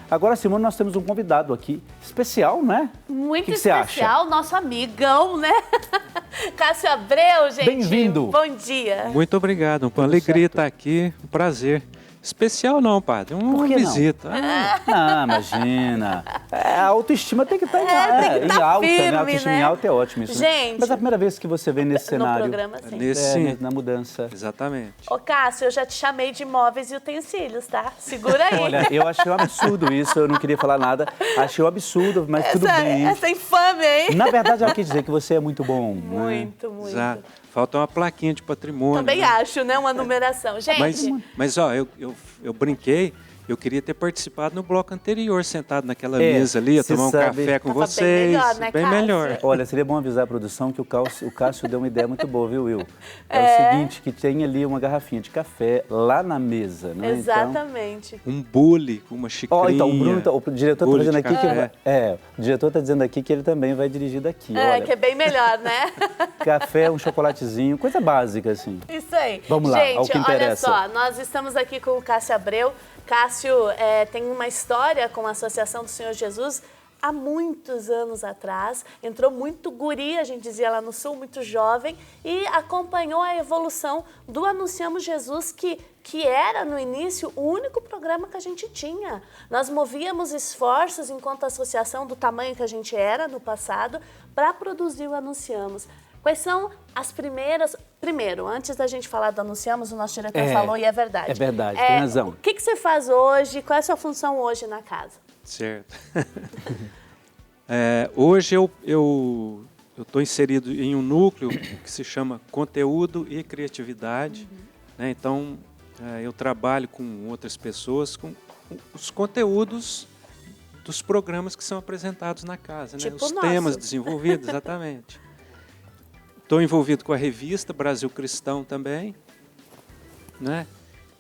Agora, Simone, nós temos um convidado aqui, especial, né? Muito que você especial, acha? nosso amigão, né? Cássio Abreu, gente. Bem-vindo. Bom dia. Muito obrigado, uma alegria estar aqui, um prazer. Especial não, padre, uma Por que não? visita. Não, imagina. A autoestima tem que estar tem que em tá alta, né? firme, A autoestima né? em alta é ótimo isso, né? Gente, Mas é a primeira vez que você vem nesse No cenário. programa, sim. Nesse, Na mudança. exatamente. Ô, Cássio, eu já te chamei de móveis e utensílios, tá? Segura aí. Olha, eu achei um absurdo isso, eu não queria falar nada. Achei um absurdo, mas tudo bem. Essa infame, hein? Na verdade, ela quis dizer que você é muito bom. Né? Muito, muito. Exato. Falta uma plaquinha de patrimônio. Também né? acho, né? Uma numeração. Gente, Mas ó, eu brinquei, eu queria ter participado no bloco anterior, sentado naquela mesa ali, você tomar um sabe- café com Tava bem vocês. melhor, né, bem Cássio? melhor. Olha, seria bom avisar a produção que o Cássio deu uma ideia muito boa, viu, Will? É o seguinte, que tem ali uma garrafinha de café lá na mesa, né? exatamente. Um bule com uma xicrinha. Então, o Bruno, o diretor está bule dizendo de aqui que café. o diretor está dizendo aqui que ele também vai dirigir daqui. É, Olha, que é bem melhor, né? café, um chocolatezinho, coisa básica assim. Isso aí. Vamos lá, gente, ao que olha interessa. só, nós estamos aqui com o Cássio Abreu. Cássio tem uma história com a Associação do Senhor Jesus há muitos anos atrás. Entrou muito guri, a gente dizia lá no Sul, muito jovem, e acompanhou a evolução do Anunciamos Jesus, que era, no início, o único programa que a gente tinha. Nós movíamos esforços, enquanto associação, do tamanho que a gente era no passado, para produzir o Anunciamos. Quais são as primeiras... Primeiro, antes da gente falar do Anunciamos, o nosso diretor falou e é verdade. É verdade, tem razão. O que você faz hoje? Qual é a sua função hoje na casa? Certo. Hoje eu estou inserido em um núcleo que se chama Conteúdo e Criatividade. Né? Então, eu trabalho com outras pessoas, com os conteúdos dos programas que são apresentados na casa. Né? Tipo os o nosso. temas desenvolvidos, exatamente. Estou envolvido com a revista Brasil Cristão também, né?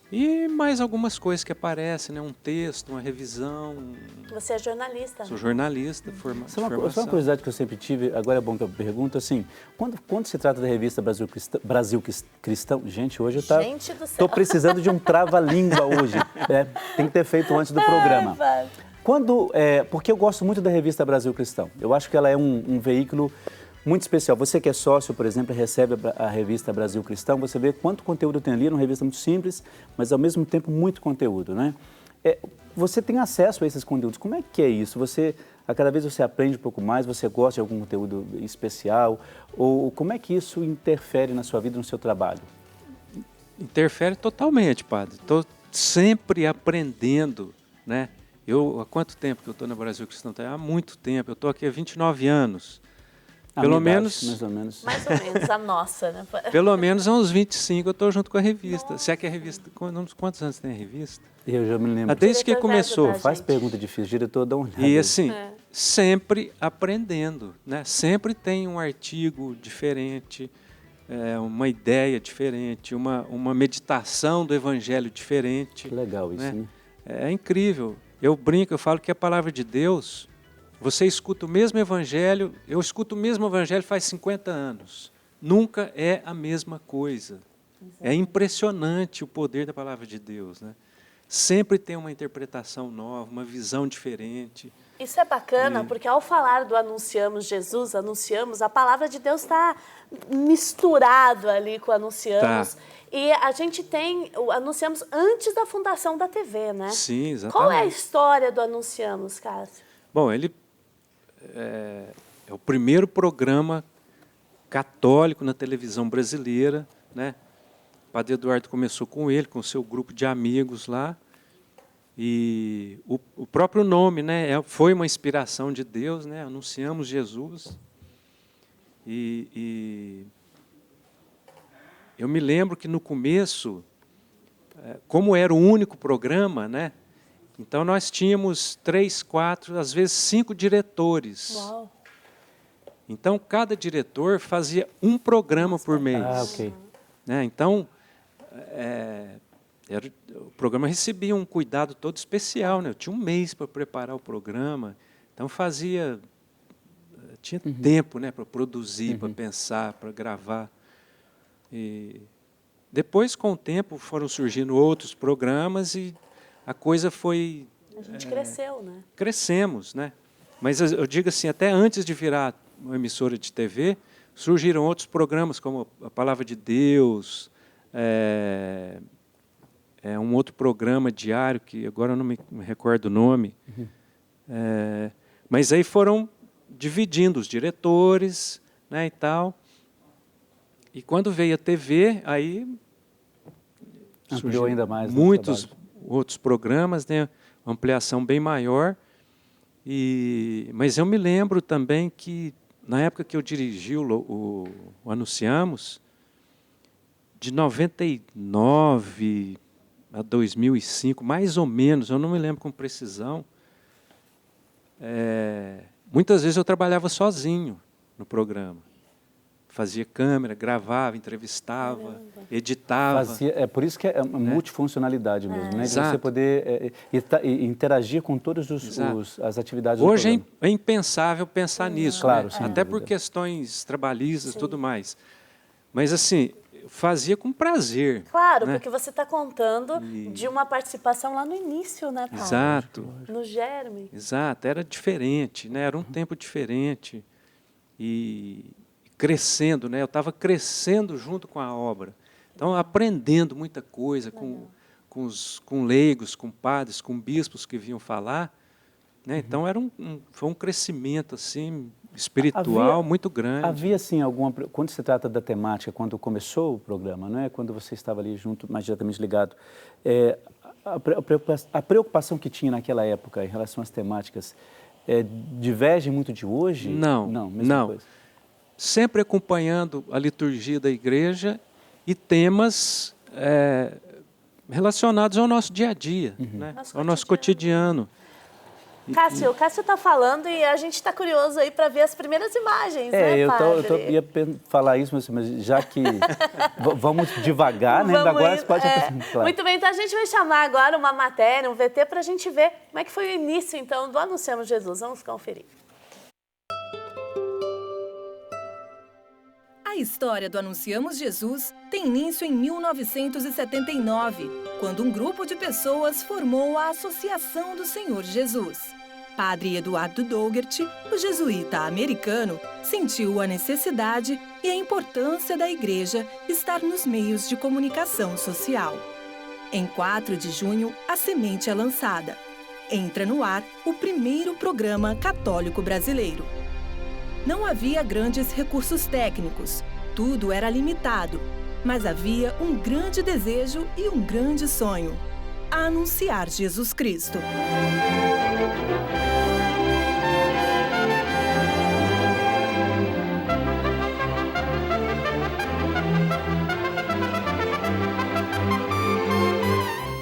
E mais algumas coisas que aparecem, né? Um texto, uma revisão. Você é jornalista, Sou né? jornalista, Isso é uma formação. curiosidade que eu sempre tive, agora é bom que eu pergunto, assim, quando se trata da revista Brasil Cristão, gente, hoje eu Gente do céu. estou precisando de um trava-língua hoje, tem que ter feito antes do programa. vai. Porque eu gosto muito da revista Brasil Cristão, eu acho que ela é um veículo muito especial. Você que é sócio, por exemplo, recebe a revista Brasil Cristão, você vê quanto conteúdo tem ali, é uma revista muito simples, mas ao mesmo tempo muito conteúdo, né? Você tem acesso a esses conteúdos, como é que é isso? A cada vez você aprende um pouco mais, você gosta de algum conteúdo especial, ou como é que isso interfere na sua vida, no seu trabalho? Interfere totalmente, padre. Estou sempre aprendendo, né? Há quanto tempo que eu estou no Brasil Cristão? Há muito tempo, eu estou aqui há 29 anos. Pelo menos, mais ou menos. Mais ou menos, a nossa, né? Pelo menos há uns 25 eu estou junto com a revista. Nossa. Se é que a revista... Quantos anos tem a revista? Eu já me lembro. Desde que começou. Faz pergunta difícil, diretor, dá uma olhada. E assim, sempre aprendendo, né? Sempre tem um artigo diferente, uma ideia diferente, uma meditação do evangelho diferente. Que legal isso, né? É incrível. Eu brinco, eu falo que a palavra de Deus... Você escuta o mesmo evangelho, eu escuto o mesmo evangelho faz 50 anos. Nunca é a mesma coisa. É impressionante o poder da palavra de Deus, né? Sempre tem uma interpretação nova, uma visão diferente. Isso é bacana, porque ao falar do Anunciamos Jesus, a palavra de Deus está misturado ali com o Anunciamos. Tá. E a gente tem o Anunciamos antes da fundação da TV, né? Sim, exatamente. Qual é a história do Anunciamos, Cássio? Bom, ele é o primeiro programa católico na televisão brasileira, né? O Padre Eduardo começou com ele, com o seu grupo de amigos lá, e o próprio nome, né, foi uma inspiração de Deus, né? Anunciamos Jesus. E eu me lembro que no começo, como era o único programa, né? Então, nós tínhamos 3, 4, às vezes 5 diretores. Uau. Então, cada diretor fazia um programa por mês. Ah, ok. Né? Então, o programa recebia um cuidado todo especial. Né? Eu tinha um mês para preparar o programa. Então, tinha tempo, né, para produzir, para pensar, para gravar. E depois, com o tempo, foram surgindo outros programas e a coisa foi A gente cresceu, né? Crescemos, né? Mas eu digo assim, até antes de virar uma emissora de TV, surgiram outros programas, como a Palavra de Deus, um outro programa diário, que agora eu não me recordo o nome. Mas aí foram dividindo os diretores, né, e tal. E quando veio a TV, aí ampliou ainda mais muitos outros programas, né, uma ampliação bem maior. Mas eu me lembro também que, na época que eu dirigi o Anunciamos, de 99 a 2005, mais ou menos, eu não me lembro com precisão, muitas vezes eu trabalhava sozinho no programa. Fazia câmera, gravava, entrevistava, editava. É por isso que é uma multifuncionalidade mesmo, né? De Exato. você poder interagir com todas as atividades Hoje do programa. é impensável pensar nisso, claro, né? sem Até dúvida. por questões trabalhistas e tudo mais. Mas, assim, eu fazia com prazer. Claro, né? porque você está contando de uma participação lá no início, né, Paulo? Exato. No germe. Exato, era diferente, né? Era um tempo diferente. E crescendo, né? Eu estava crescendo junto com a obra. Então, aprendendo muita coisa com leigos, com padres, com bispos que vinham falar. Né? Então, foi um crescimento assim, espiritual muito grande. Havia, assim, quando se trata da temática, quando começou o programa, né? Quando você estava ali junto, mais diretamente ligado, a preocupação que tinha naquela época em relação às temáticas diverge muito de hoje? Não, mesma coisa. Sempre acompanhando a liturgia da igreja e temas relacionados ao nosso dia a dia, né? Ao nosso cotidiano. Cássio, o Cássio está falando e a gente está curioso aí para ver as primeiras imagens, né, padre? Eu ia falar isso, mas já que vamos devagar, né? Agora você pode claro. Muito bem, então a gente vai chamar agora uma matéria, um VT, para a gente ver como é que foi o início, então, do Anunciamos Jesus. Vamos conferir. A história do Anunciamos Jesus tem início em 1979, quando um grupo de pessoas formou a Associação do Senhor Jesus. Padre Eduardo Dougherty, o jesuíta americano, sentiu a necessidade e a importância da igreja estar nos meios de comunicação social. Em 4 de junho, a semente é lançada. Entra no ar o primeiro programa católico brasileiro. Não havia grandes recursos técnicos, tudo era limitado, mas havia um grande desejo e um grande sonho: a anunciar Jesus Cristo.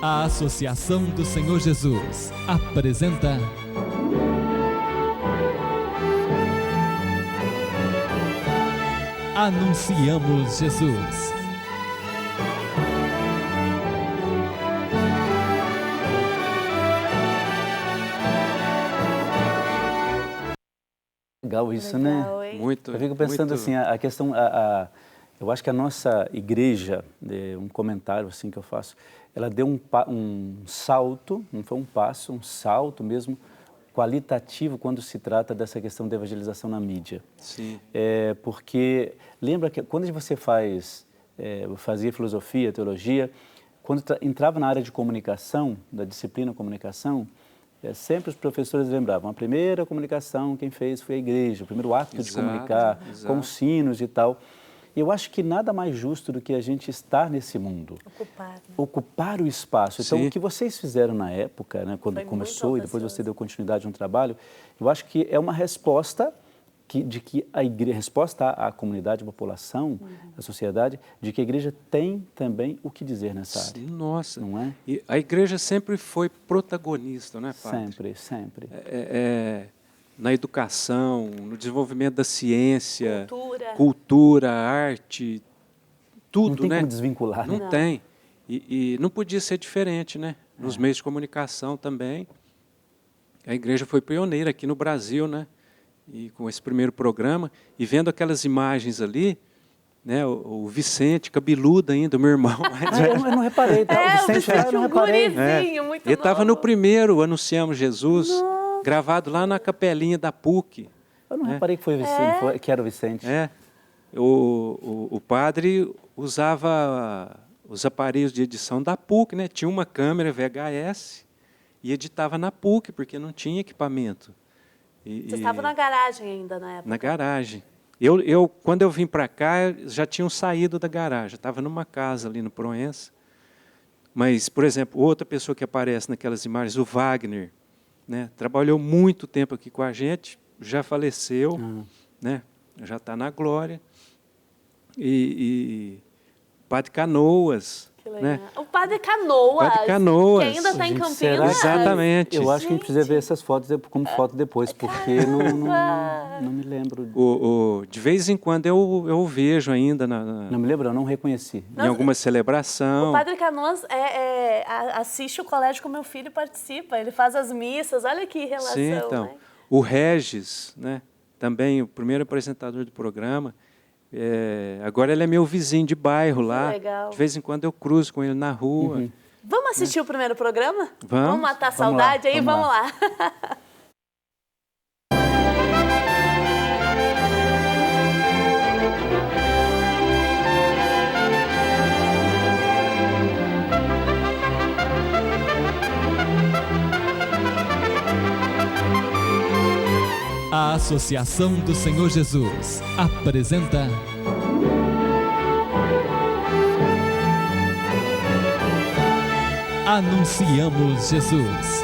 A Associação do Senhor Jesus apresenta Anunciamos Jesus. Legal isso, Legal, né? hein? Muito. Eu fico pensando assim, a questão, eu acho que a nossa igreja, um comentário assim que eu faço, ela deu um salto, não foi um passo, um salto mesmo, qualitativo quando se trata dessa questão da evangelização na mídia. Sim. Porque lembra que quando você fazia filosofia, teologia, quando entrava na área de comunicação, da disciplina comunicação, sempre os professores lembravam, a primeira comunicação quem fez foi a igreja, o primeiro ato de comunicar, com sinos e tal. E eu acho que nada mais justo do que a gente estar nesse mundo. Ocupar o espaço. Então, Sim. o que vocês fizeram na época, né, quando começou e depois você deu continuidade no trabalho, eu acho que é uma resposta de que a igreja, resposta à comunidade, à população, à sociedade, de que a igreja tem também o que dizer nessa área. Nossa. Não é? E a igreja sempre foi protagonista, né, padre? Sempre. Na educação, no desenvolvimento da ciência, cultura, arte, tudo, não tem né? como desvincular. Não tem. E não podia ser diferente, né? Nos meios de comunicação também. A igreja foi pioneira aqui no Brasil, né? E com esse primeiro programa, e vendo aquelas imagens ali, né? O Vicente, cabeludo ainda, o meu irmão. Eu não reparei, tá? O Vicente, eu não reparei. Gurizinho, muito Ele estava no novo. primeiro Anunciamos Jesus, gravado lá na capelinha da PUC. Eu não reparei que foi o Vicente, que era o Vicente. O padre usava os aparelhos de edição da PUC, né? Tinha uma câmera VHS e editava na PUC, porque não tinha equipamento. Você estava na garagem ainda na época? Na garagem. Quando eu vim para cá, já tinham saído da garagem. Estava numa casa ali no Proença. Mas, por exemplo, outra pessoa que aparece naquelas imagens, o Wagner, né? Trabalhou muito tempo aqui com a gente, já faleceu, né? Já está na glória. E Padre Canoas. Que legal. Né? O Padre Canoas, Padre Canoas. que ainda está em Gente, Campinas. será que- Exatamente. Eu acho que a gente precisa ver essas fotos como foto depois, porque não me lembro. De vez em quando eu vejo ainda Não me lembro, eu não reconheci. em alguma celebração. O Padre Canoas assiste o colégio que o meu filho participa, ele faz as missas, olha que relação. Sim, então. Né? O Regis, né? Também o primeiro apresentador do programa. Agora ele é meu vizinho de bairro lá. legal. De vez em quando eu cruzo com ele na rua. Vamos assistir o primeiro programa? Vamos. matar a Vamos saudade lá, aí? vamos Vamos lá. A Associação do Senhor Jesus apresenta Anunciamos Jesus.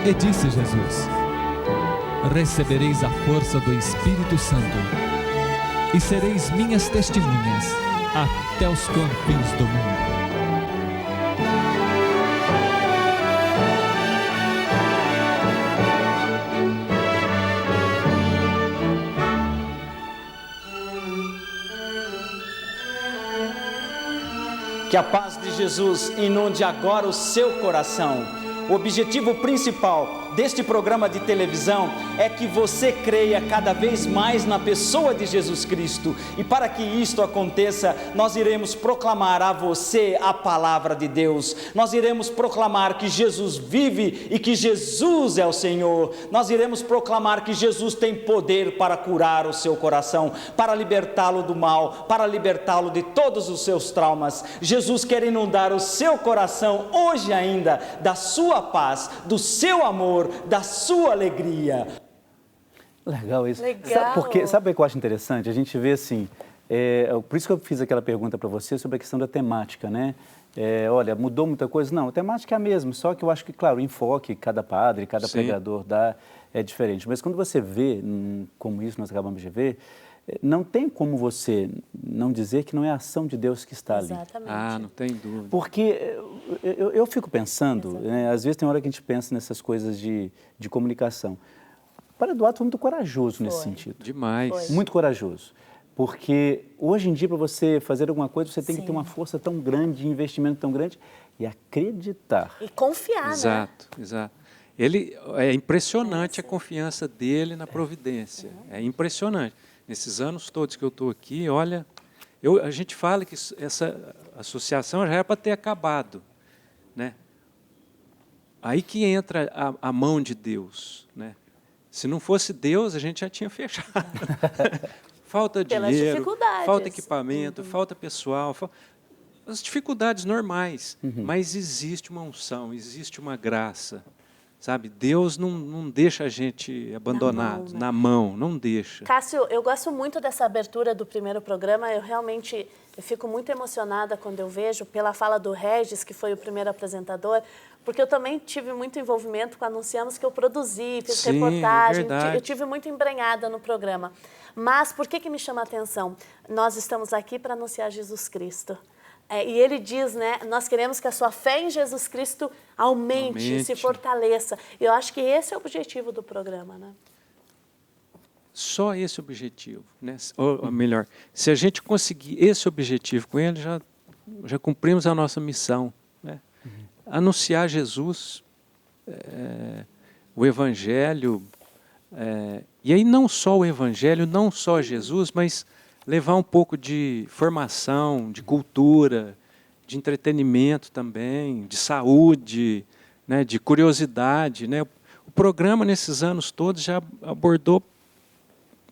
E disse Jesus: recebereis a força do Espírito Santo e sereis minhas testemunhas até os confins do mundo. Que a paz de Jesus inunde agora o seu coração. O objetivo principal deste programa de televisão é que você creia cada vez mais na pessoa de Jesus Cristo. E para que isto aconteça, nós iremos proclamar a você a palavra de Deus. Nós iremos proclamar que Jesus vive e que Jesus é o Senhor. Nós iremos proclamar que Jesus tem poder para curar o seu coração, para libertá-lo do mal, para libertá-lo de todos os seus traumas. Jesus quer inundar o seu coração hoje ainda da sua paz, do seu amor, da sua alegria. Legal isso. Legal. Sabe o que eu acho interessante? A gente vê assim, por isso que eu fiz aquela pergunta para você sobre a questão da temática, né? Olha, mudou muita coisa? Não, a temática é a mesma, só que eu acho que, claro, o enfoque que cada padre, cada pregador dá é diferente. Mas quando você vê, como isso nós acabamos de ver, não tem como você não dizer que não é a ação de Deus que está ali. Exatamente. Não tem dúvida. Porque eu fico pensando, né, às vezes tem hora que a gente pensa nessas coisas de comunicação. O Padre Eduardo foi muito corajoso nesse sentido. Demais. Foi. Muito corajoso. Porque hoje em dia, para você fazer alguma coisa, você tem que ter uma força tão grande, investimento tão grande e acreditar. E confiar, né? Exato. É impressionante a confiança dele na providência. É impressionante. Nesses anos todos que eu estou aqui, olha, a gente fala que essa associação já era para ter acabado, né? Aí que entra a mão de Deus, né? Se não fosse Deus, a gente já tinha fechado. Falta Pelas dinheiro, dificuldades. falta equipamento, falta pessoal, as dificuldades normais. Mas existe uma unção, existe uma graça. Sabe, Deus não deixa a gente abandonado, na mão, não deixa. Cássio, eu gosto muito dessa abertura do primeiro programa, eu fico muito emocionada quando eu vejo, pela fala do Regis, que foi o primeiro apresentador, porque eu também tive muito envolvimento com Anunciamos, que eu produzi, fiz reportagem, verdade. eu tive muito embrenhada no programa. Mas por que me chama a atenção? Nós estamos aqui para anunciar Jesus Cristo. E ele diz, né, nós queremos que a sua fé em Jesus Cristo aumente. Se fortaleça. E eu acho que esse é o objetivo do programa, né? Só esse objetivo, né? Ou melhor, se a gente conseguir esse objetivo com ele, já cumprimos a nossa missão, né? anunciar Jesus, o Evangelho, e aí não só o Evangelho, não só Jesus, mas levar um pouco de formação, de cultura, de entretenimento também, de saúde, né, de curiosidade, né? O programa, nesses anos todos, já abordou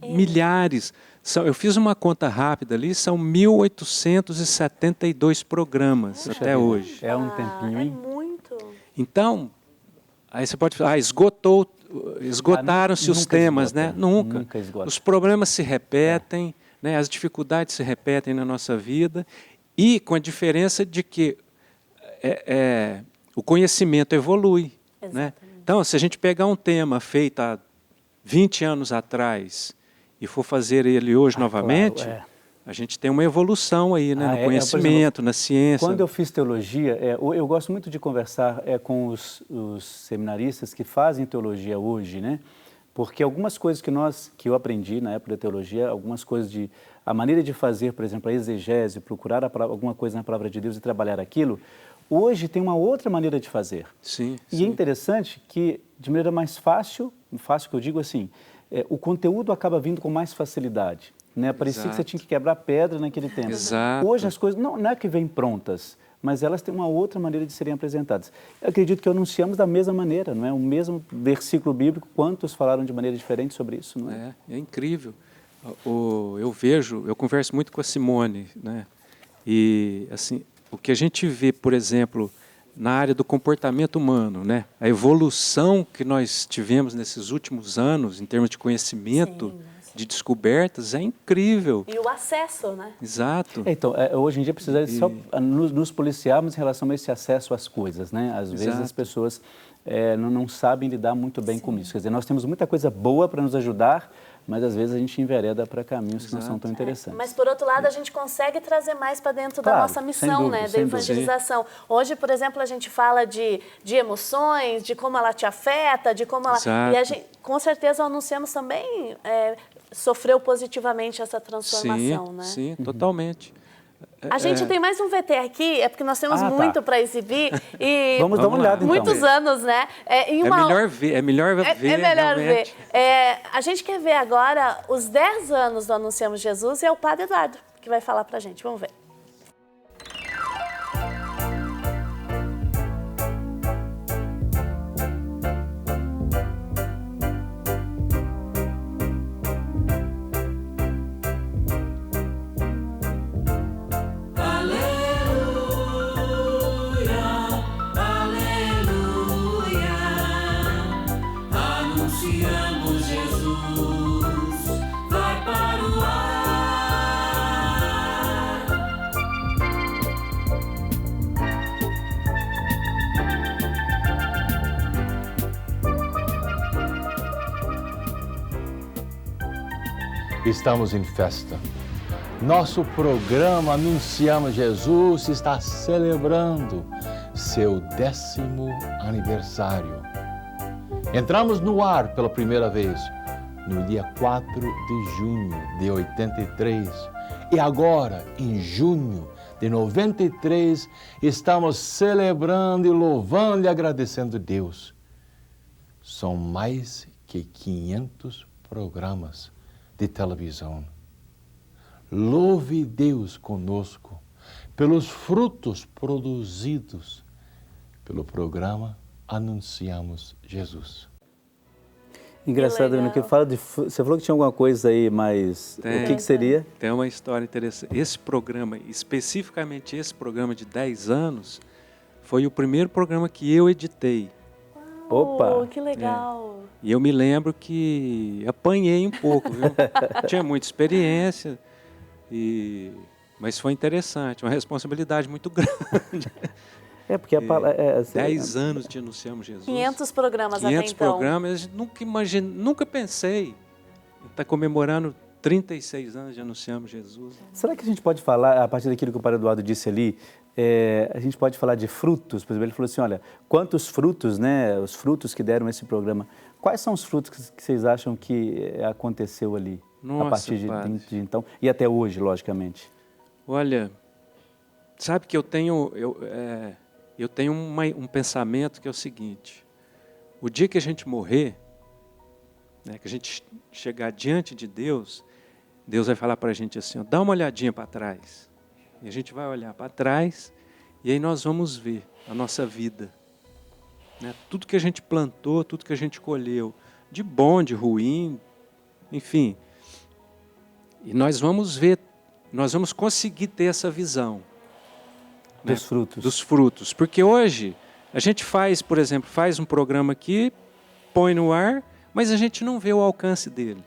milhares. Eu fiz uma conta rápida ali, são 1.872 programas até hoje. É um tempinho, hein? É muito. Então, aí você pode falar, esgotaram-se os temas, né? Nunca. Esgota. Os problemas se repetem, né? As dificuldades se repetem na nossa vida, e com a diferença de que o conhecimento evolui. Né? Então, se a gente pegar um tema feito há 20 anos atrás e for fazer ele hoje novamente, claro, a gente tem uma evolução aí, né? No conhecimento, por exemplo, na ciência. Quando eu fiz teologia, eu gosto muito de conversar com os seminaristas que fazem teologia hoje, né? Porque algumas coisas que eu aprendi na época da teologia, algumas coisas a maneira de fazer, por exemplo, a exegese, procurar alguma coisa na palavra de Deus e trabalhar aquilo, hoje tem uma outra maneira de fazer. Sim, e é interessante que, de maneira mais fácil que eu digo assim, o conteúdo acaba vindo com mais facilidade. Né? Parecia que você tinha que quebrar pedra naquele tempo. Exato. Hoje as coisas não é que vêm prontas, mas elas têm uma outra maneira de serem apresentadas. Eu acredito que anunciamos da mesma maneira, não é? O mesmo versículo bíblico, quantos falaram de maneira diferente sobre isso, não é? É incrível. Eu converso muito com a Simone, né? E assim, o que a gente vê, por exemplo, na área do comportamento humano, né? A evolução que nós tivemos nesses últimos anos, em termos de conhecimento, de descobertas, é incrível. E o acesso, né? Exato. Então, hoje em dia precisa só nos policiarmos em relação a esse acesso às coisas, né? Às vezes as pessoas não sabem lidar muito bem com isso. Quer dizer, nós temos muita coisa boa para nos ajudar, mas às vezes a gente envereda para caminhos que não são tão interessantes. Mas, por outro lado, a gente consegue trazer mais para dentro da nossa missão, dúvida, né? Da evangelização. Hoje, por exemplo, a gente fala de emoções, de como ela te afeta, de como ela... Exato. E a gente, com certeza, o Anunciamos também sofreu positivamente essa transformação, né? Sim, totalmente. A gente tem mais um VT aqui, porque nós temos muito para exibir. E Vamos dar uma olhada, então. Muitos anos, né? É melhor ver. A gente quer ver agora os 10 anos do Anunciamos Jesus, e é o Padre Eduardo que vai falar para a gente. Vamos ver. Estamos em festa. Nosso programa Anunciamos Jesus está celebrando seu 10º aniversário. Entramos no ar pela primeira vez no dia 4 de junho de 83. E agora, em junho de 93, estamos celebrando e louvando e agradecendo a Deus. São mais que 500 programas de televisão. Louve Deus conosco pelos frutos produzidos pelo programa Anunciamos Jesus. Engraçado, Bruno, que fala você falou que tinha alguma coisa aí, mas o que seria? Tem uma história interessante. Esse programa, especificamente esse programa de 10 anos, foi o primeiro programa que eu editei. Opa! Que legal! E eu me lembro que apanhei um pouco, viu? Tinha muita experiência, mas foi interessante, uma responsabilidade muito grande. Porque 10 anos de Anunciamos Jesus. 500 programas 500 até então. programas, nunca pensei em estar comemorando 36 anos de Anunciamos Jesus. Será que a gente pode falar, a partir daquilo que o Padre Eduardo disse ali, a gente pode falar de frutos? Por exemplo, ele falou assim, olha, quantos frutos, né, os frutos que deram esse programa, quais são os frutos que vocês acham que aconteceu ali? Nossa, a partir de então e até hoje, logicamente? Olha, sabe que eu Eu tenho um pensamento que é o seguinte: o dia que a gente morrer, né, que a gente chegar diante de Deus, Deus vai falar para a gente assim, ó, dá uma olhadinha para trás. E a gente vai olhar para trás e aí nós vamos ver a nossa vida. Né? Tudo que a gente plantou, tudo que a gente colheu, de bom, de ruim, enfim. E nós vamos ver, nós vamos conseguir ter essa visão. Dos né? frutos. Dos frutos. Porque hoje a gente faz, por exemplo, faz um programa aqui, põe no ar, mas a gente não vê o alcance dele.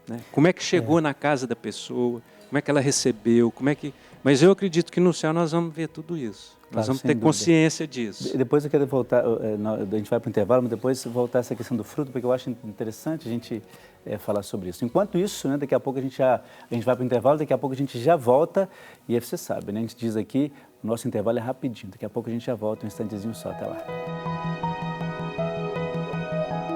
Né? Como é que chegou na casa da pessoa, como é que ela recebeu, como é que... Mas eu acredito que no céu nós vamos ver tudo isso. Nós vamos ter consciência disso. Depois eu quero voltar, a gente vai para o intervalo, mas depois voltar a essa questão do fruto, porque eu acho interessante a gente falar sobre isso. Enquanto isso, né, daqui a pouco a gente vai para o intervalo, daqui a pouco a gente já volta, e aí você sabe, né, a gente diz aqui, o nosso intervalo é rapidinho, daqui a pouco a gente já volta, um instantezinho só, até lá.